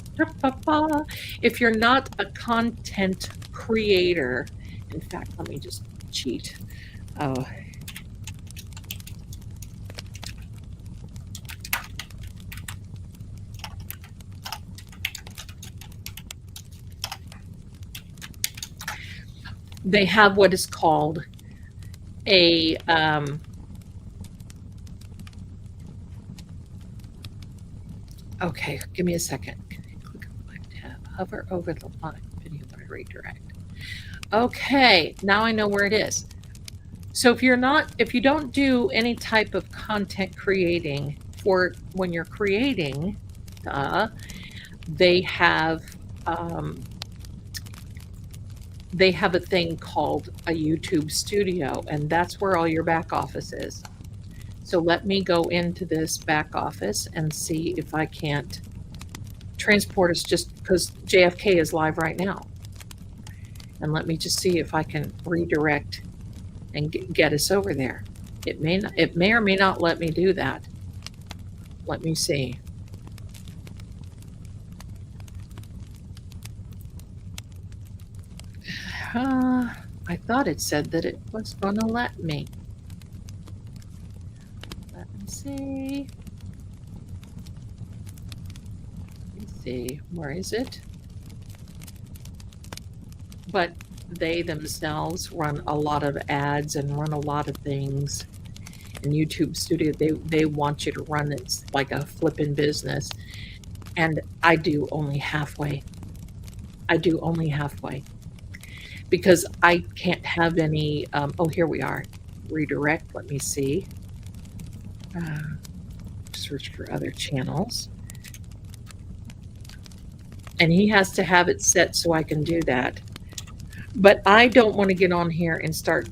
creator, in fact, let me just cheat. Oh. They have what is called a okay, give me a second. Click on the live tab, hover over the live video to redirect. Okay, now I know where it is. So if you don't do any type of content creating for when you're creating, they have a thing called a YouTube studio, and that's where all your back office is. So let me go into this back office and see if I can't transport us, just because JFK is live right now. And let me just see if I can redirect and get us over there. It may or may not let me do that. Let me see. I thought it said that it was gonna let me. Let me see. Let me see. Where is it? But they themselves run a lot of ads and run a lot of things. In YouTube Studio, they want you to run it like a flippin' business. And I do only halfway. Because I can't have any, oh, here we are. Redirect, let me see. Search for other channels. and he has to have it set so I can do that. But I don't want to get on here and start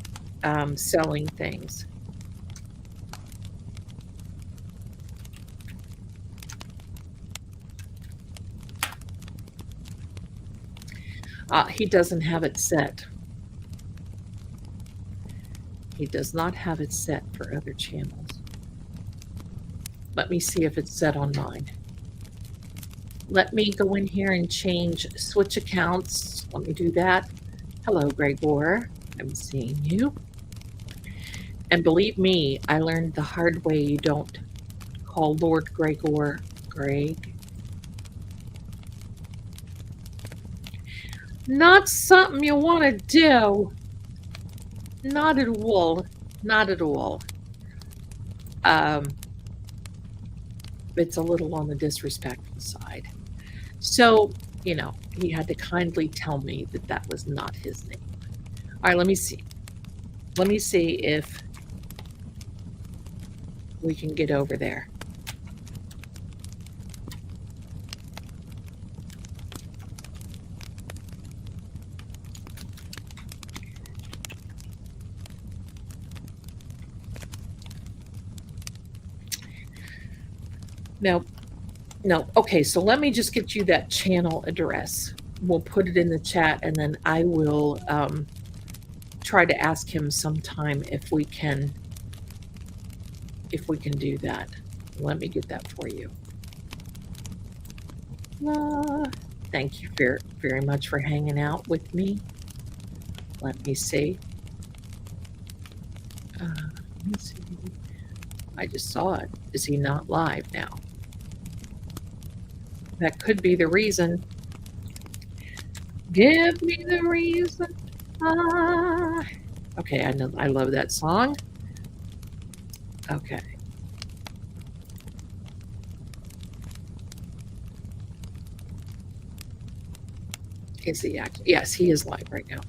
selling things. He doesn't have it set. He does not have it set for other channels. Let me see if it's set on mine. Let me go in here and switch accounts. Let me do that. Hello, Gregor. I'm seeing you. And believe me, I learned the hard way you don't call Lord Gregor Greg. Not something you want to do. Not at all. Not at all. It's a little on the disrespectful side. So, he had to kindly tell me that that was not his name. All right, let me see. Let me see if we can get over there. No. Okay, so let me just get you that channel address. We'll put it in the chat, and then I will try to ask him sometime if we can do that. Let me get that for you. Thank you very, very much for hanging out with me. Let me see. Let me see. I just saw it. Is he not live now? That could be the reason. Give me the reason. Okay, I love that song. Okay. Is he active? Yes, he is live right now.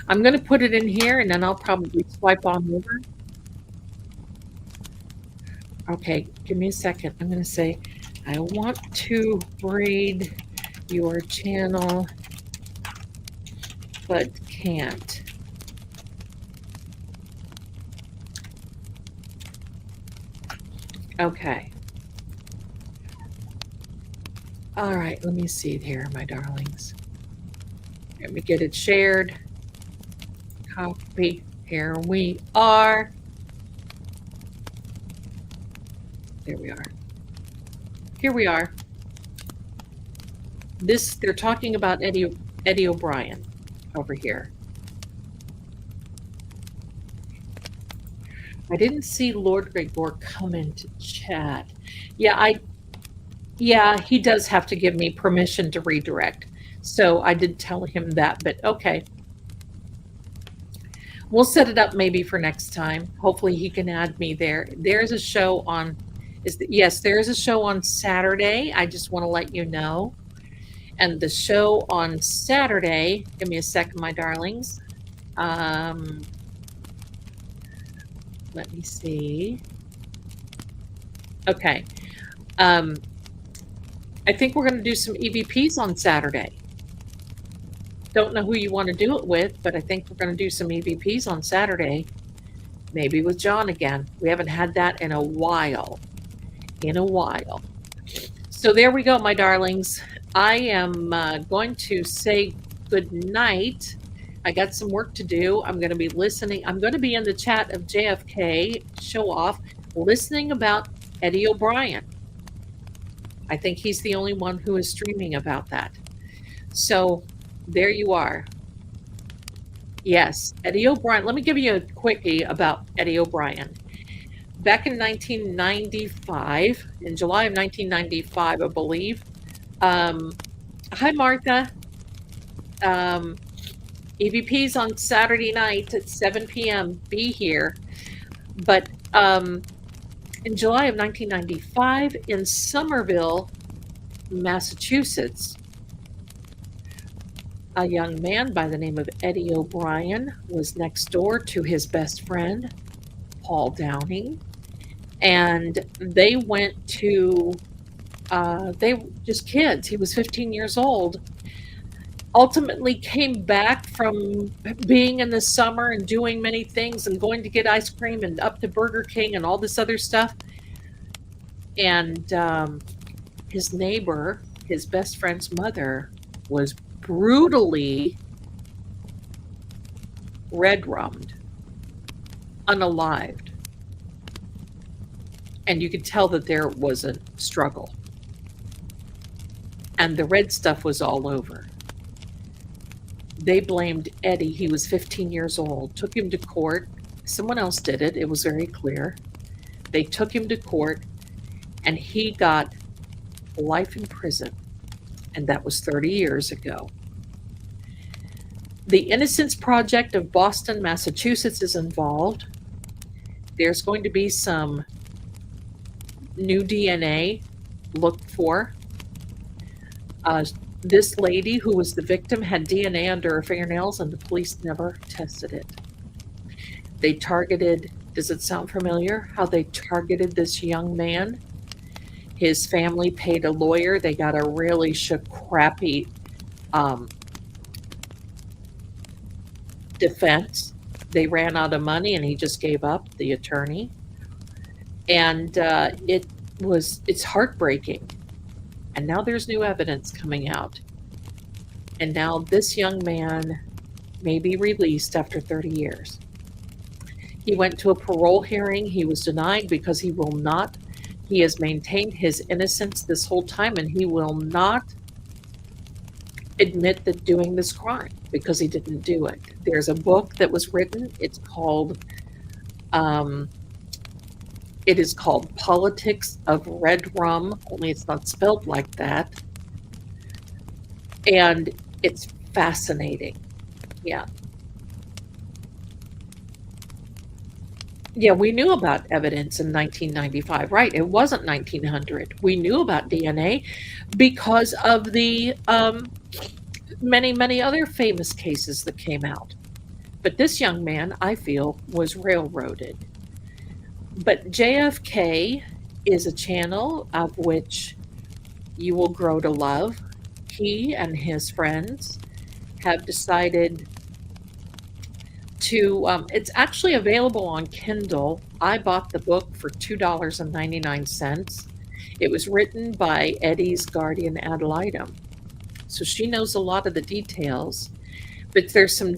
I'm going to put it in here, and then I'll probably swipe on over. Okay, give me a second. I'm going to say, I want to raid your channel, but can't. Okay. All right, let me see here, my darlings. Let me get it shared. Copy. Here we are. There we are. Here we are. They're talking about Eddie O'Brien over here. I didn't see Lord Gregor come into chat. Yeah, he does have to give me permission to redirect. So I did tell him that, but okay. We'll set it up maybe for next time. Hopefully he can add me there. There's a show on yes, there is a show on Saturday. I just want to let you know. And the show on Saturday, give me a second, my darlings. Let me see. Okay. I think we're going to do some EVPs on Saturday. Don't know who you want to do it with, but I think we're going to do some EVPs on Saturday. Maybe with John again. We haven't had that in a while. So there we go, my darlings. I am going to say good night. I got some work to do. I'm going to be listening. I'm going to be in the chat of JFK Show Off, listening about Eddie O'Brien. I think he's the only one who is streaming about that. So there you are. Yes, Eddie O'Brien. Let me give you a quickie about Eddie O'Brien. Back in 1995, in July of 1995, I believe. Hi, Martha. EVPs on Saturday night at 7 p.m. Be here. But in July of 1995, in Somerville, Massachusetts, a young man by the name of Eddie O'Brien was next door to his best friend, Paul Downing, and they went to They were just kids. He was 15 years old. Ultimately came back from being in the summer and doing many things and going to get ice cream and up to Burger King and all this other stuff. And his neighbor, his best friend's mother, was brutally red rummed, unalived. And you could tell that there was a struggle. And the red stuff was all over. They blamed Eddie. He was 15 years old, took him to court. Someone else did it. It was very clear. They took him to court, and he got life in prison. And that was 30 years ago. The Innocence Project of Boston, Massachusetts is involved. There's going to be some new DNA looked for. This lady who was the victim had DNA under her fingernails, and the police never tested it. They targeted, does it sound familiar? How they targeted this young man? His family paid a lawyer. They got a really crappy defense. They ran out of money, and he just gave up, the attorney. And it's heartbreaking. And now there's new evidence coming out. And now this young man may be released after 30 years. He went to a parole hearing. He was denied because he has maintained his innocence this whole time, and he will not admit that doing this crime because he didn't do it. There's a book that was written. It's called Politics of Red Rum, only it's not spelled like that. And it's fascinating. Yeah. Yeah, we knew about evidence in 1995, right? It wasn't 1900. We knew about DNA because of the many, many other famous cases that came out. But this young man, I feel, was railroaded. But JFK is a channel of which you will grow to love. He and his friends have decided to, it's actually available on Kindle. I bought the book for $2.99. It was written by Eddie's guardian ad litem. So she knows a lot of the details, but there's some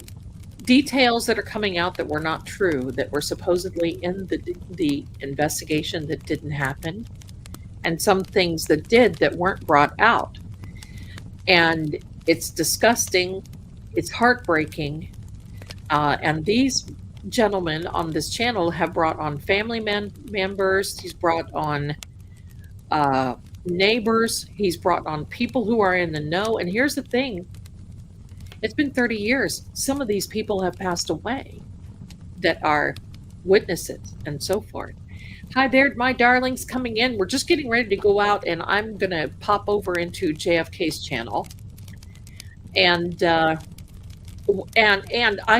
details that are coming out that were not true, that were supposedly in the investigation that didn't happen, and some things that did that weren't brought out. And it's disgusting. It's heartbreaking. And these gentlemen on this channel have brought on family members. He's brought on neighbors. He's brought on people who are in the know. And here's the thing. It's been 30 years. Some of these people have passed away that are witnesses and so forth. Hi there, my darlings coming in. We're just getting ready to go out, and I'm going to pop over into JFK's channel. And I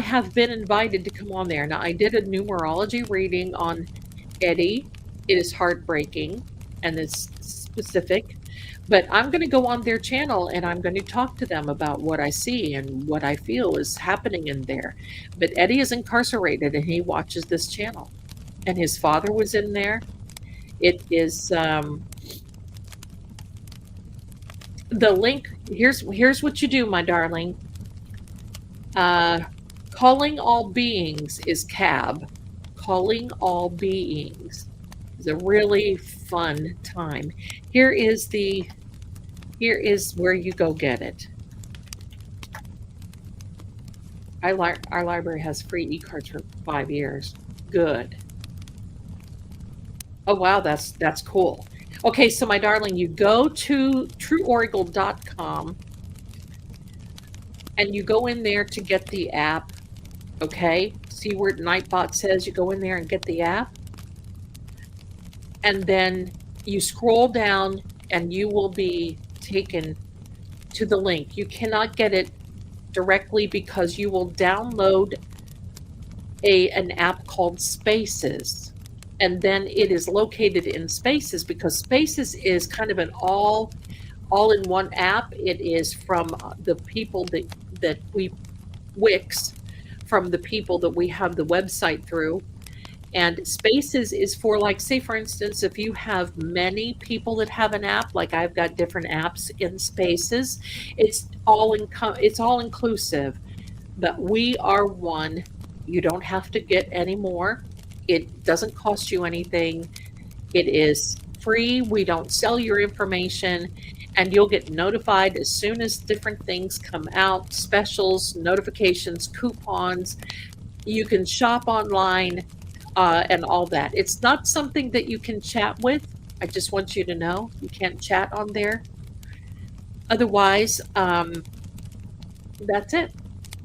have been invited to come on there. Now, I did a numerology reading on Eddie. It is heartbreaking, and it's specific. But I'm going to go on their channel, and I'm going to talk to them about what I see and what I feel is happening in there. But Eddie is incarcerated, and he watches this channel. And his father was in there. It is the link. Here's what you do, my darling. Calling All Beings is CAB. Calling All Beings is a really fun time. Here is where you go get it. Our library has free e-cards for 5 years. Good. Oh wow, that's cool. Okay, so my darling, you go to trueoracle.com and you go in there to get the app. Okay, see where Nightbot says you go in there and get the app, and then you scroll down and you will be taken to the link. You cannot get it directly because you will download an app called Spaces. and then it is located in Spaces, because Spaces is kind of an all in one app. It is from the people that we Wix, from the people that we have the website through. And Spaces is for, like, say for instance, if you have many people that have an app, like I've got different apps in Spaces, it's all inclusive. But we are one. You don't have to get any more. It doesn't cost you anything. It is free. We don't sell your information, and you'll get notified as soon as different things come out, specials, notifications, coupons. You can shop online, and all that. It's not something that you can chat with. I just want you to know you can't chat on there. Otherwise, that's it.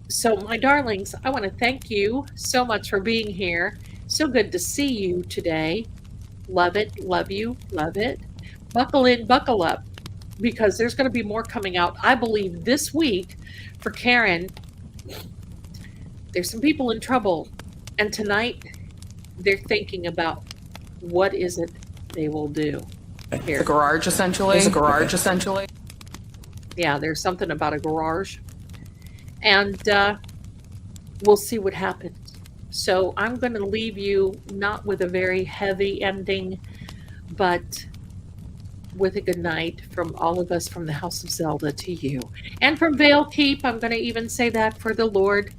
So, my darlings, I want to thank you so much for being here. So good to see you today. Love it, love you, love it. Buckle in, buckle up, because there's going to be more coming out, I believe, this week for Karen. There's some people in trouble, and tonight they're thinking about what is it they will do. Here. The garage, essentially. It's a garage, essentially. Yeah, there's something about a garage. And we'll see what happens. So I'm going to leave you not with a very heavy ending, but with a good night from all of us from the House of Zelda to you. And from Vale Keep, I'm going to even say that for the Lord.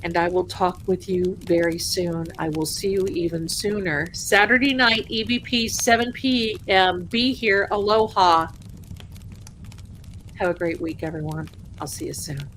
And I will talk with you very soon. I will see you even sooner. Saturday night, EVP, 7 p.m. Be here. Aloha. Have a great week, everyone. I'll see you soon.